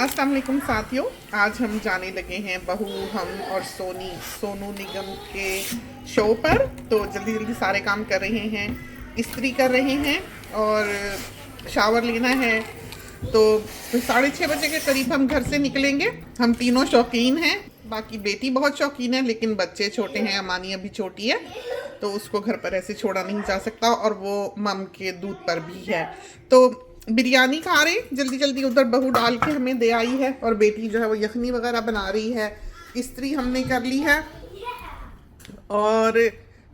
अस्सलाम वालेकुम साथियों, आज हम जाने लगे हैं बहू हम और सोनू निगम के शो पर। तो जल्दी जल्दी सारे काम कर रहे हैं, इस्त्री कर रहे हैं और शावर लेना है। तो 6:30 बजे के करीब हम घर से निकलेंगे। हम तीनों शौकीन हैं, बाकी बेटी बहुत शौकीन है, लेकिन बच्चे छोटे हैं। अमानी अभी छोटी है तो उसको घर पर ऐसे छोड़ा नहीं जा सकता, और वो मम के दूध पर भी है। तो बिरयानी खा रहे जल्दी जल्दी, उधर बहू डाल के हमें दे आई है, और बेटी जो है वो यखनी वगैरह बना रही है। इस्त्री हमने कर ली है और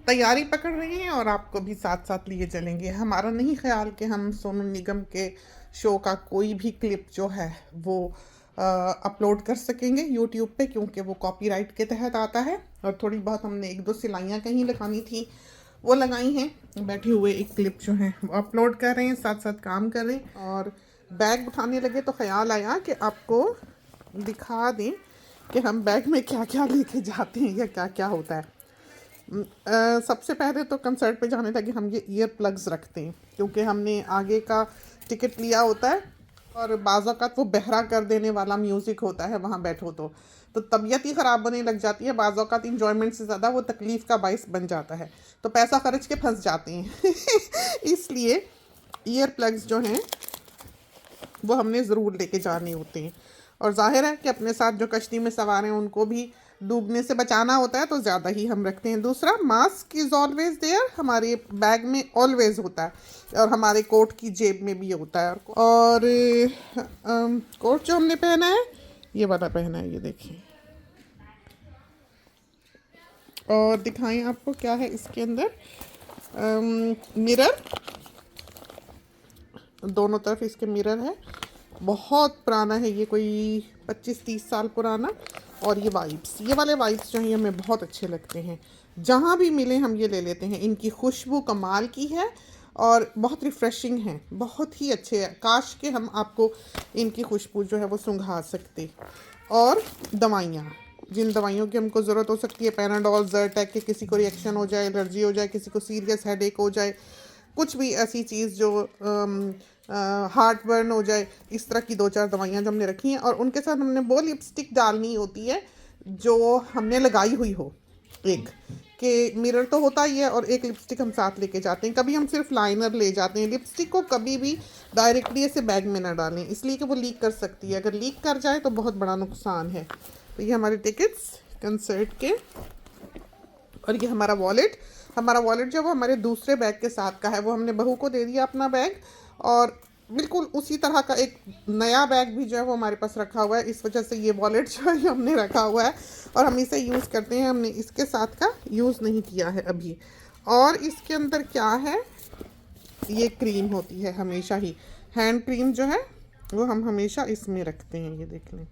तैयारी पकड़ रहे हैं, और आपको भी साथ साथ लिए चलेंगे। हमारा नहीं ख्याल कि हम सोनू निगम के शो का कोई भी क्लिप जो है वो अपलोड कर सकेंगे यूट्यूब पे, क्योंकि वो कॉपीराइट के तहत आता है। और थोड़ी बहुत हमने एक दो सिलाइयाँ कहीं लगानी थी, वो लगाई हैं। बैठे हुए एक क्लिप जो है वो अपलोड कर रहे हैं, साथ साथ काम कर रहे हैं। और बैग उठाने लगे तो ख्याल आया कि आपको दिखा दें कि हम बैग में क्या क्या लेके जाते हैं या क्या क्या होता है। सबसे पहले तो कंसर्ट पे जाने लगे हम ये ईयर प्लग्स रखते हैं, क्योंकि हमने आगे का टिकट लिया होता है, और बाज़ औक़ात वो बहरा कर देने वाला म्यूज़िक होता है वहाँ बैठो तो तबीयत ही ख़राब होने लग जाती है। बाज़ औक़ात इंजॉयमेंट से ज़्यादा वो तकलीफ़ का बाइस बन जाता है, तो पैसा खर्च के फंस जाते हैं इसलिए ईयर प्लग्स जो हैं वो हमने ज़रूर लेके जाने होते हैं। और जाहिर है कि अपने साथ जो कश्ती में सवार हैं उनको भी डूबने से बचाना होता है, तो ज़्यादा ही हम रखते हैं। दूसरा, मास्क इज़ ऑलवेज़ देयर, हमारे बैग में ऑलवेज़ होता है, और हमारे कोट की जेब में भी होता है। और कोट जो हमने पहना है ये वाला पहना है, ये देखिए। और दिखाएं आपको क्या है इसके अंदर। मिरर, दोनों तरफ इसके मिरर है। बहुत पुराना है ये, कोई 25-30 साल पुराना। और ये वाले वाइप्स जो हैं हमें बहुत अच्छे लगते हैं, जहाँ भी मिले हम ये ले लेते हैं। इनकी खुशबू कमाल की है और बहुत रिफ़्रेशिंग है, बहुत ही अच्छे हैं। काश के हम आपको इनकी खुशबू जो है वो सुंघा सकते। और दवाइयाँ, जिन दवाइयों की हमको ज़रूरत हो सकती है, पैनाडोल, ज़र्टेक, के किसी को रिएक्शन हो जाए, एलर्जी हो जाए, किसी को सीरियस हेडेक हो जाए, कुछ भी ऐसी चीज़ जो हार्ट बर्न हो जाए, इस तरह की 2-4 दवाइयाँ जो हमने रखी हैं। और उनके साथ हमने वो लिपस्टिक डालनी होती है जो हमने लगाई हुई हो। एक कि मिरर तो होता ही है, और एक लिपस्टिक हम साथ लेके जाते हैं। कभी हम सिर्फ लाइनर ले जाते हैं। लिपस्टिक को कभी भी डायरेक्टली ऐसे बैग में ना डालें, इसलिए कि वो लीक कर सकती है। अगर लीक कर जाए तो बहुत बड़ा नुकसान है। तो ये हमारे टिकट्स कंसर्ट के, और ये हमारा वॉलेट। हमारा वॉलेट जो वो हमारे दूसरे बैग के साथ का है, वो हमने बहू को दे दिया अपना बैग, और बिल्कुल उसी तरह का एक नया बैग भी जो है वो हमारे पास रखा हुआ है। इस वजह से ये वॉलेट जो है हमने रखा हुआ है, और हम इसे यूज़ करते हैं। हमने इसके साथ का यूज़ नहीं किया है अभी। और इसके अंदर क्या है, ये क्रीम होती है हमेशा ही, हैंड क्रीम जो है वो हम हमेशा इसमें रखते हैं। ये देख लें,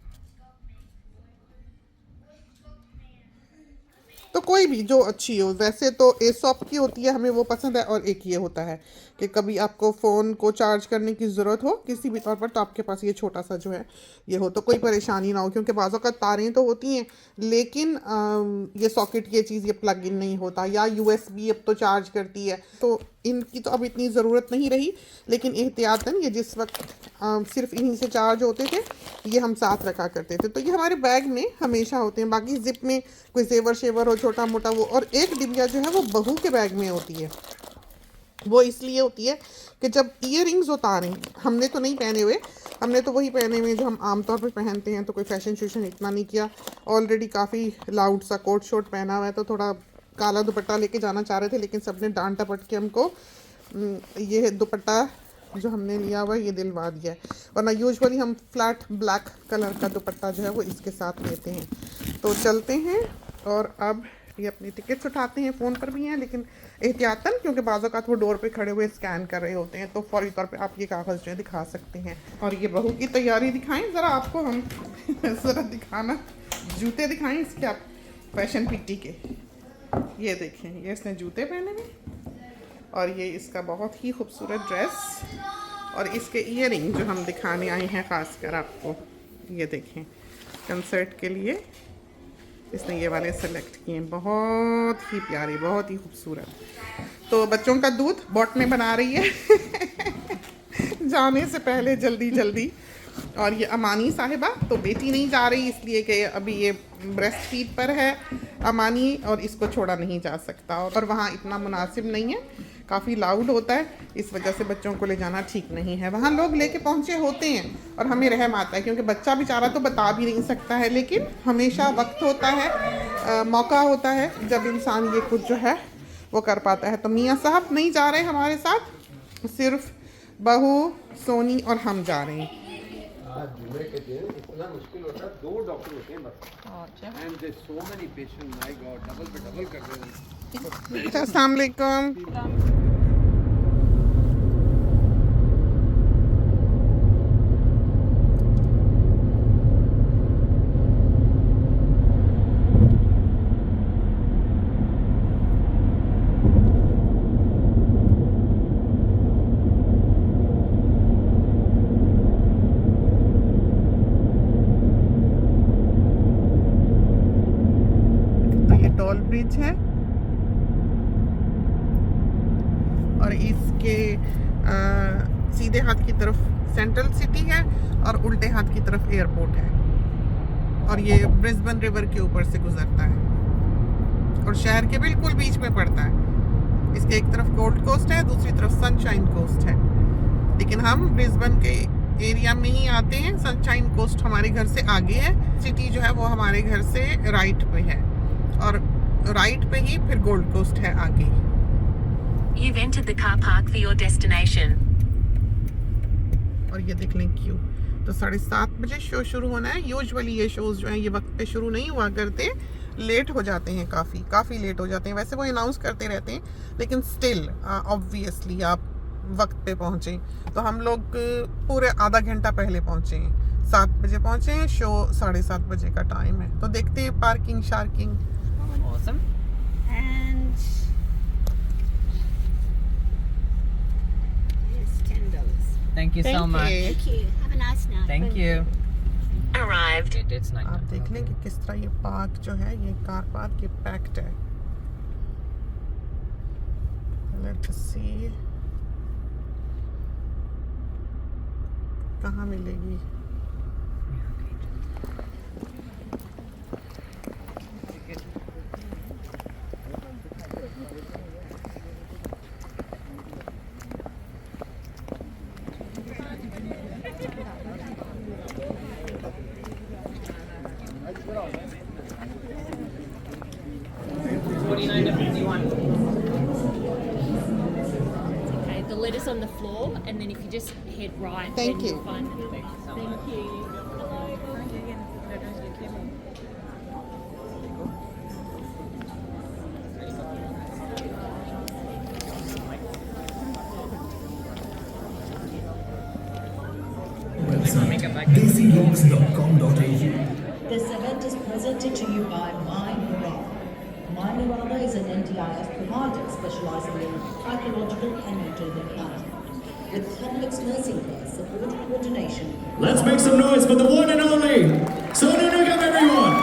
तो कोई भी जो अच्छी हो। वैसे तो एसॉप की होती है, हमें वो पसंद है। और एक ये होता है कि कभी आपको फ़ोन को चार्ज करने की ज़रूरत हो किसी भी तौर पर, तो आपके पास ये छोटा सा जो है ये हो, तो कोई परेशानी ना हो। क्योंकि बाज़ों का तारें तो होती हैं, लेकिन ये सॉकेट, ये चीज़, ये प्लग इन नहीं होता। या यूएसबी अब तो चार्ज करती है, तो इनकी तो अब इतनी ज़रूरत नहीं रही। लेकिन एहतियातन ये जिस वक्त सिर्फ इन्हीं से चार्ज होते थे, ये हम साथ रखा करते थे। तो ये हमारे बैग में हमेशा होते हैं। बाकी जिप में कोई जेवर शेवर हो छोटा मोटा वो। और एक डिबिया जो है वो बहू के बैग में होती है। वो इसलिए होती है कि जब ईयर रिंग्स उतारें, हमने तो नहीं पहने हुए, हमने तो वही पहने हुए जो हम आमतौर पर पहनते हैं, तो कोई फैशन शूशन इतना नहीं किया। ऑलरेडी काफ़ी लाउड सा कोट शोट पहना हुआ है, तो थोड़ा काला दुपट्टा लेके जाना चाह रहे थे, लेकिन सबने डांट टपट के हमको ये दुपट्टा जो हमने लिया हुआ ये दिलवा दिया है। वरना यूजुअली हम फ्लैट ब्लैक कलर का दुपट्टा जो है वो इसके साथ लेते हैं। तो चलते हैं, और अब ये अपनी टिकट्स उठाते हैं। फ़ोन पर भी हैं, लेकिन एहतियातन, क्योंकि बाज़ों का वो डोर पे खड़े हुए स्कैन कर रहे होते हैं, तो फौरी तौर पे आप ये कागज़ जो है दिखा सकते हैं। और ये बहू की तैयारी दिखाएं ज़रा आपको हम ज़रा दिखाना, जूते दिखाएं इसके आप, फैशन पिट्टी के। ये देखें, ये इसने जूते पहने हैं, और ये इसका बहुत ही खूबसूरत ड्रेस, और इसके ईयरिंग जो हम दिखाने आए हैं ख़ास कर आपको। ये देखें, कंसर्ट के लिए इसने ये वाले सेलेक्ट किए हैं, बहुत ही प्यारे, बहुत ही खूबसूरत। तो बच्चों का दूध बॉट में बना रही है जाने से पहले जल्दी जल्दी। और ये अमानी साहिबा, तो बेटी नहीं जा रही इसलिए कि अभी ये ब्रेस्ट फीड पर है अमानी, और इसको छोड़ा नहीं जा सकता। और वहाँ इतना मुनासिब नहीं है, काफ़ी लाउड होता है, इस वजह से बच्चों को ले जाना ठीक नहीं है। वहाँ लोग लेके पहुँचे होते हैं और हमें रहम आता है, क्योंकि बच्चा बेचारा तो बता भी नहीं सकता है, लेकिन हमेशा वक्त होता है, मौका होता है जब इंसान ये कुछ जो है वो कर पाता है। तो मियाँ साहब नहीं जा रहे हमारे साथ, सिर्फ बहू, सोनी और हम जा रहे हैं। जुमे के दिन इतना मुश्किल होता है, 2 डॉक्टर होते हैं बस, and there so many patient, my god, double पे डबल कर रहे हैं। अस्सलाम वालेकुम। टोल ब्रिज है और इसके सीधे हाथ की तरफ सेंट्रल सिटी है और उल्टे हाथ की तरफ एयरपोर्ट है, और ये ब्रिस्बेन रिवर के ऊपर से गुजरता है और शहर के बिल्कुल बीच में पड़ता है। इसके एक तरफ गोल्ड कोस्ट है, दूसरी तरफ सनशाइन कोस्ट है, लेकिन हम ब्रिस्बेन के एरिया में ही आते हैं। सनशाइन कोस्ट हमारे घर से आगे है, सिटी जो है वो हमारे घर से राइट पे है, और राइट पे ही फिर गोल्ड कोस्ट है आगे। You've entered the car park for your destination. और ये देख लें क्यों, तो 7:30 बजे शो शुरू होना है। यूजुअली ये शोज जो हैं ये वक्त पे शुरू नहीं हुआ करते, लेट हो जाते हैं, काफ़ी लेट हो जाते हैं। वैसे वो अनाउंस करते रहते हैं, लेकिन स्टिल ऑब्वियसली आप वक्त पे पहुँचे। तो हम लोग पूरे आधा घंटा पहले पहुँचे हैं, 7 बजे पहुँचे हैं, शो 7:30 बजे का टाइम है। तो देखते हैं parking sharking. Awesome. And it's $10. Thank you so Thank much. you. Thank you. Have a nice night. Thank you. Arrived. It's nice. आप देख लें कि किस तरह ये पार्क जो है, ये कार पार्क ये पैक्ड है। Let's see कहाँ मिलेगी। Okay, the letter's on the floor, and then if you just head right, Thank then you. you'll find it. Thank you. DesiLogs.com.au. This event is presented to you by MyNarada. MyNarada is an NDIS provider specializing in psychological and mental health management with complex nursing care support coordination. Let's make some noise for the one and only Sonu Nigam, everyone!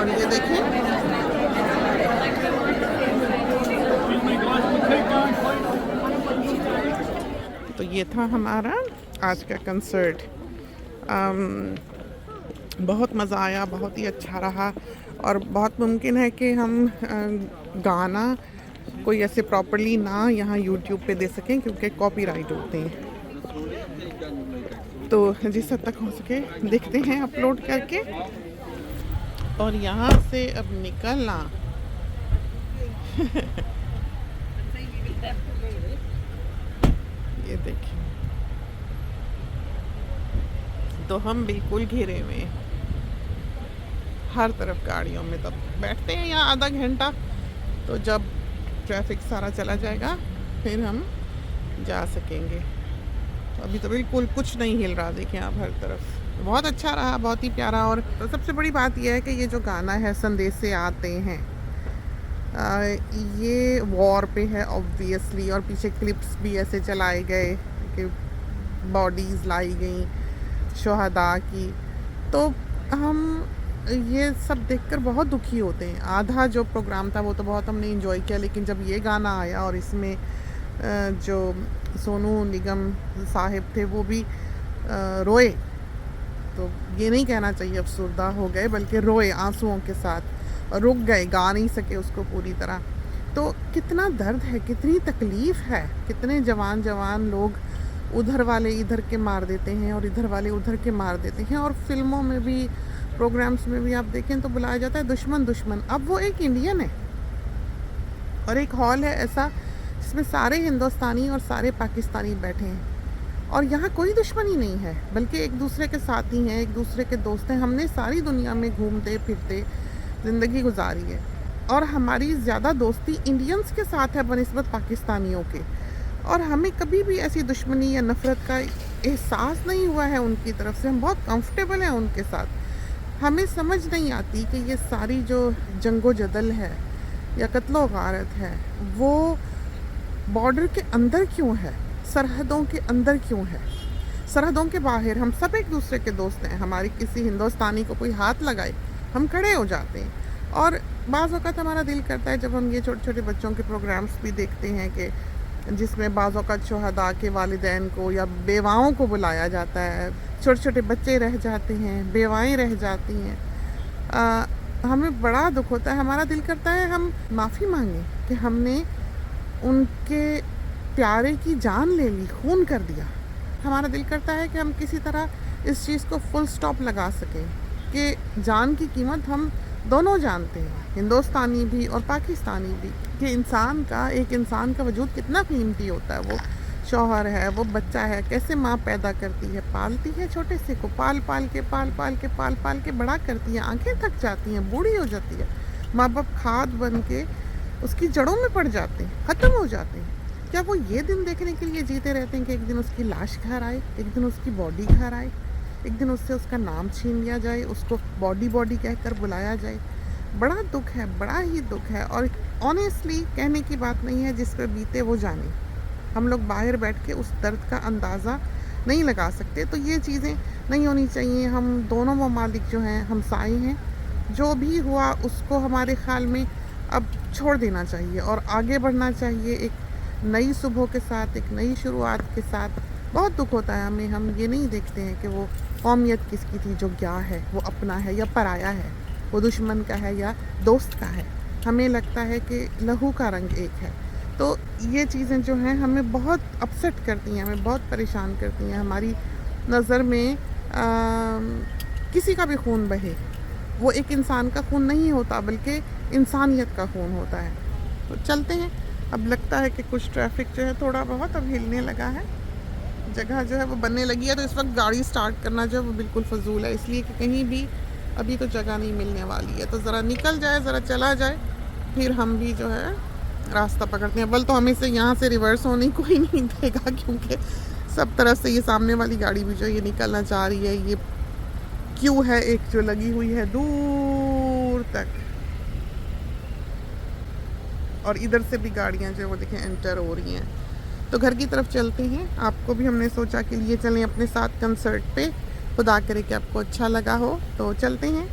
और ये देखें, तो ये था हमारा आज का concert. बहुत मज़ा आया, बहुत ही अच्छा रहा, और बहुत मुमकिन है कि हम गाना कोई ऐसे प्रॉपरली ना यहाँ यूट्यूब पे दे सकें क्योंकि कॉपीराइट होते हैं। तो जिस हद तक हो सके देखते हैं अपलोड करके। और यहाँ से अब निकलना ये देखिए, तो हम बिल्कुल घेरे हुए हैं हर तरफ गाड़ियों में। तब बैठते हैं यहाँ आधा घंटा, तो जब ट्रैफिक सारा चला जाएगा फिर हम जा सकेंगे। तो अभी तो बिल्कुल कुछ नहीं हिल रहा, देखिए आप हर तरफ। बहुत अच्छा रहा, बहुत ही प्यारा। और तो सबसे बड़ी बात यह है कि ये जो गाना है संदेश से आते हैं, ये वॉर पे है ऑब्वियसली, और पीछे क्लिप्स भी ऐसे चलाए गए कि बॉडीज़ लाई गई शहादा की। तो हम ये सब देखकर बहुत दुखी होते हैं। आधा जो प्रोग्राम था वो तो बहुत हमने एंजॉय किया, लेकिन जब ये गाना आया और इसमें जो सोनू निगम साहिब थे वो भी रोए, तो ये नहीं कहना चाहिए अफसरदा हो गए, बल्कि रोए आंसुओं के साथ, और रुक गए, गा नहीं सके उसको पूरी तरह। तो कितना दर्द है, कितनी तकलीफ़ है, कितने जवान लोग उधर वाले इधर के मार देते हैं और इधर वाले उधर के मार देते हैं। और फिल्मों में भी, प्रोग्राम्स में भी आप देखें तो बुलाया जाता है दुश्मन। अब वो एक इंडियन है और एक हॉल है ऐसा जिसमें सारे हिंदुस्तानी और सारे पाकिस्तानी बैठे हैं, और यहाँ कोई दुश्मनी नहीं है, बल्कि एक दूसरे के साथी हैं, एक दूसरे के दोस्त हैं। हमने सारी दुनिया में घूमते फिरते ज़िंदगी गुजारी है, और हमारी ज़्यादा दोस्ती इंडियंस के साथ है बनिस्बत पाकिस्तानियों के। और हमें कभी भी ऐसी दुश्मनी या नफ़रत का एहसास नहीं हुआ है उनकी तरफ से। हम बहुत कंफर्टेबल हैं उनके साथ। हमें समझ नहीं आती कि ये सारी जो जंगो जदल है या कत्लो गारत है वो बॉर्डर के अंदर क्यों है, सरहदों के अंदर क्यों है। सरहदों के बाहर हम सब एक दूसरे के दोस्त हैं। हमारी किसी हिंदुस्तानी को कोई हाथ लगाए हम खड़े हो जाते हैं। और बाज़ वक़्त हमारा दिल करता है जब हम ये छोटे छोटे बच्चों के प्रोग्राम्स भी देखते हैं कि जिसमें बाज़ वक़्त शहादा के वालिदैन को या बेवाओं को बुलाया जाता है, छोटे छोटे बच्चे रह जाते हैं, बेवाएँ रह जाती हैं। हमें बड़ा दुख होता है। हमारा दिल करता है हम माफ़ी मांगें कि हमने उनके प्यारे की जान ले ली, खून कर दिया। हमारा दिल करता है कि हम किसी तरह इस चीज़ को फुल स्टॉप लगा सकें कि जान की कीमत हम दोनों जानते हैं, हिंदुस्तानी भी और पाकिस्तानी भी, कि एक इंसान का वजूद कितना कीमती होता है। वो शौहर है, वो बच्चा है, कैसे माँ पैदा करती है, पालती है छोटे से को, पाल पाल के बड़ा करती है, आंखें थक जाती हैं, बूढ़ी हो जाती है, माँ बाप खाद बन के उसकी जड़ों में पड़ जाते हैं, ख़त्म हो जाते हैं। क्या वो ये दिन देखने के लिए जीते रहते हैं कि एक दिन उसकी लाश घर आए, एक दिन उसकी बॉडी घर आए, एक दिन उससे उसका नाम छीन लिया जाए, उसको बॉडी कहकर बुलाया जाए। बड़ा दुख है, बड़ा ही दुख है। और ऑनेस्टली कहने की बात नहीं है, जिस पर बीते वो जाने। हम लोग बाहर बैठ के उस दर्द का अंदाज़ा नहीं लगा सकते। तो ये चीज़ें नहीं होनी चाहिए। हम दोनों ममालिक जो हैं हमसाए हैं, जो भी हुआ उसको हमारे ख़्याल में अब छोड़ देना चाहिए और आगे बढ़ना चाहिए एक नई सुबह के साथ, एक नई शुरुआत के साथ। बहुत दुख होता है हमें, हम ये नहीं देखते हैं कि वो कौमियत किसकी थी, जो क्या है, वो अपना है या पराया है, वो दुश्मन का है या दोस्त का है। हमें लगता है कि लहू का रंग एक है। तो ये चीज़ें जो हैं हमें बहुत अपसेट करती हैं, हमें बहुत परेशान करती हैं। हमारी नज़र में किसी का भी खून बहे, वो एक इंसान का खून नहीं होता, बल्कि इंसानियत का खून होता है। तो चलते हैं। अब लगता है कि कुछ ट्रैफिक जो है थोड़ा बहुत अब हिलने लगा है, जगह जो है वो बनने लगी है। तो इस वक्त गाड़ी स्टार्ट करना जो है वो बिल्कुल फजूल है, इसलिए कि कहीं भी अभी तो जगह नहीं मिलने वाली है। तो ज़रा निकल जाए, ज़रा चला जाए, फिर हम भी जो है रास्ता पकड़ते हैं। बल तो हमें से यहाँ से रिवर्स होने कोई नहीं देगा, क्योंकि सब तरफ से ये सामने वाली गाड़ी भी जो ये निकलना चाह रही है। ये क्यों है एक जो लगी हुई है दूर तक, और इधर से भी गाड़ियाँ जो है वो देखें एंटर हो रही हैं। तो घर की तरफ चलते हैं। आपको भी हमने सोचा कि लिए चलें अपने साथ कंसर्ट पे। खुदा करे कि आपको अच्छा लगा हो, तो चलते हैं।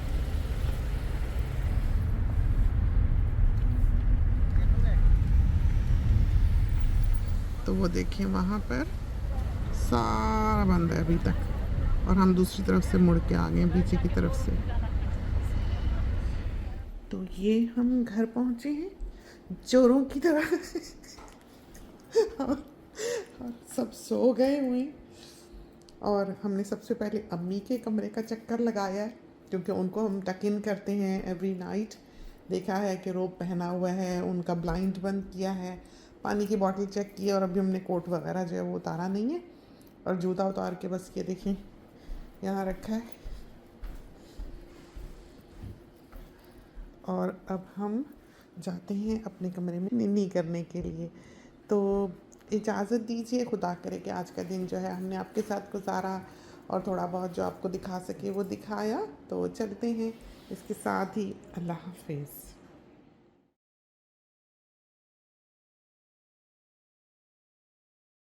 तो वो देखें वहाँ पर सारा बंद है अभी तक, और हम दूसरी तरफ से मुड़ के आ गए पीछे की तरफ से। तो ये हम घर पहुँचे हैं। चोरों की तरह और सब सो गए हुए हैं। और हमने सबसे पहले अम्मी के कमरे का चक्कर लगाया है, क्योंकि उनको हम टक इन करते हैं एवरी नाइट। देखा है कि रोब पहना हुआ है, उनका ब्लाइंड बंद किया है, पानी की बोतल चेक की है, और अभी हमने कोट वगैरह जो है वो उतारा नहीं है। और जूता उतार के बस ये देखें यहाँ रखा है। और अब हम जाते हैं अपने कमरे में निन्नी करने के लिए। तो इजाज़त दीजिए, खुदा करे कि आज का दिन जो है हमने आपके साथ गुजारा और थोड़ा बहुत जो आपको दिखा सके वो दिखाया। तो चलते हैं इसके साथ ही, अल्लाह हाफिज़।